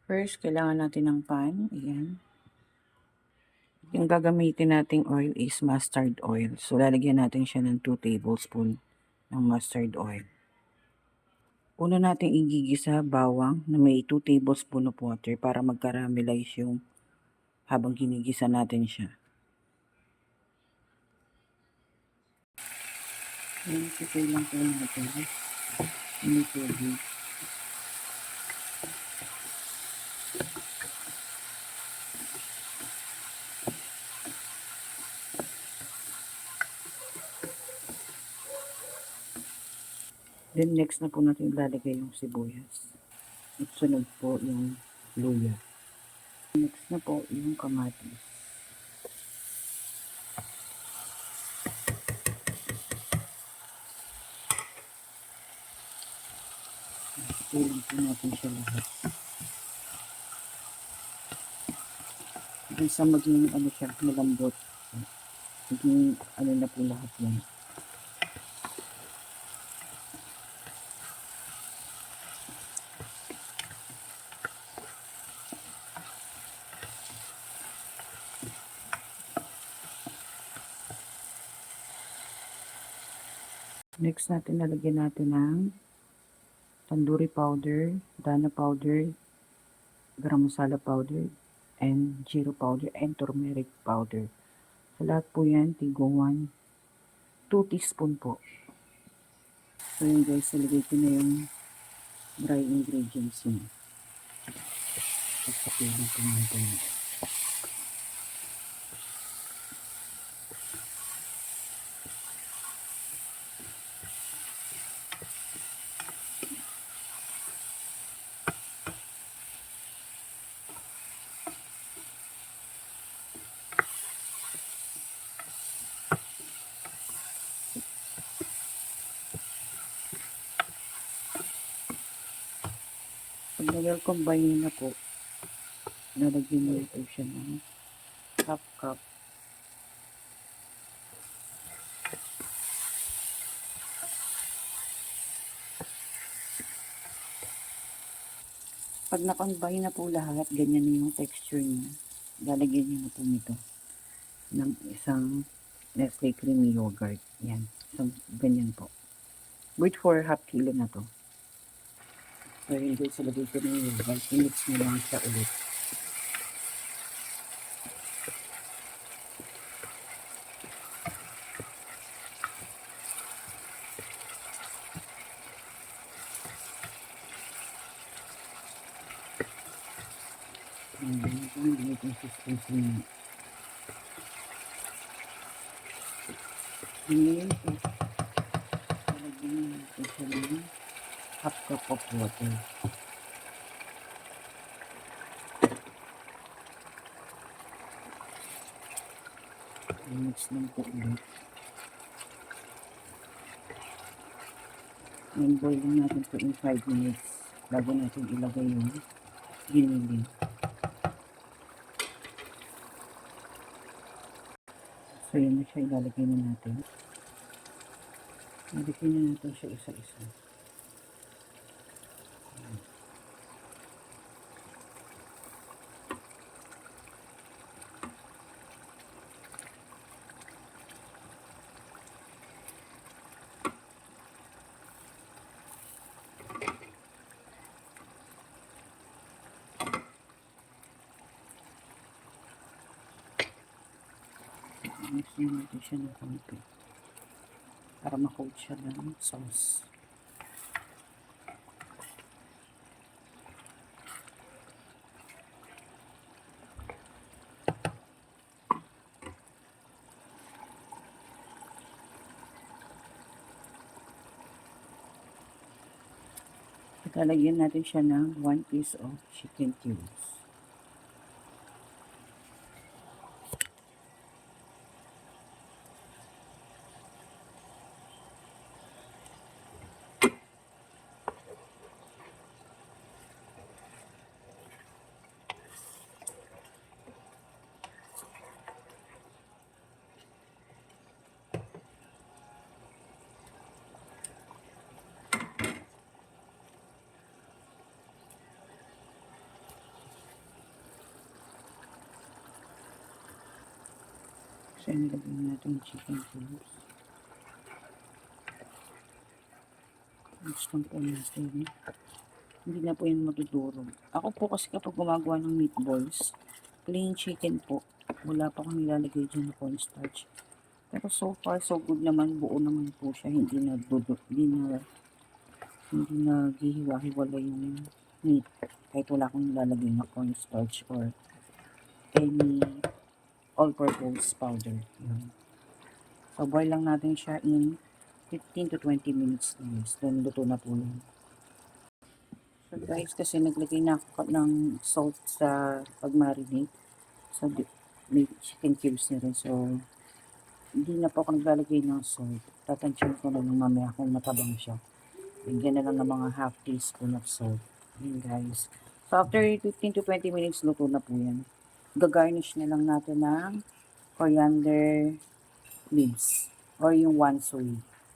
First, kailangan natin ng pan. Ayan. Yung gagamitin nating oil is mustard oil. So, lalagyan natin siya ng 2 tablespoon ng mustard oil. Una natin igigisa bawang na may 2 tablespoon of water para mag-caramelize yung habang ginigisa natin siya. Ayan, sipay lang po natin. May tubig. Then next na po natin ilalagay yung sibuyas. At sunod po yung luya. Next na po yung kamatis. Ilang po natin siya lahat. Hanggang sa maging siya, malambot. Maging na po lahat yan. Next natin, lalagyan natin ng tandoori powder, dana powder, garam masala powder, and jeera powder, and turmeric powder. Sa lahat po yan, tigo 2 teaspoon po. So yun guys, ilagay ko na yung dry ingredients niya. Pasapihin ko natin. Pag nag-combine na po, nalagyan mo ito siya ng half cup. Pag na-combine na po lahat, ganyan na yung texture niya. Lalagyan niyo na po nito ng isang Nestle Creamy Yogurt. Yan. Isang ganyan po. Wait for half kilo na to. So, yun guys, ilagay ko na yung yogurt. I-mix nyo lang siya ulit. Yung consistency niya. Ngayon po, ilagay natin siya ng half cup of water. I-mix lang po ulit. And boil lang natin po in 5 minutes. Bago natin ilagay yung giniling. So yun na siya, ilalagay na natin. Ilalagay na natin siya isa-isa. Mix natin siya ng konti para ma-coat siya ng sauce. Lalagyan natin siya ng 1 piece of chicken cubes. So, nilagay natin yung chicken cubes. Mix lang po natin. Hindi na po yun matuturo. Ako po kasi kapag gumagawa ng meatballs, plain chicken po. Wala pa akong nilalagay dyan na cornstarch. Pero so far, so good naman. Buo naman po siya. Hindi na gihiwa-hiwala yung meat. Kahit wala akong nilalagay na cornstarch or any all-purpose powder. Yan. So, boil lang natin siya in 15 to 20 minutes guys. Then, luto na po yan. So guys, kasi naglagay na ako ng salt sa pag-marinate. So, may chicken cubes na rin. So, hindi na po ako naglalagay ng salt. Tatansyon ko na yung mamaya kung matabang siya. Bigyan na lang ng mga half teaspoon of salt. Yun guys. So, after 15 to 20 minutes, luto na po yan. Gagarnish na lang natin ng coriander leaves or yung wansui.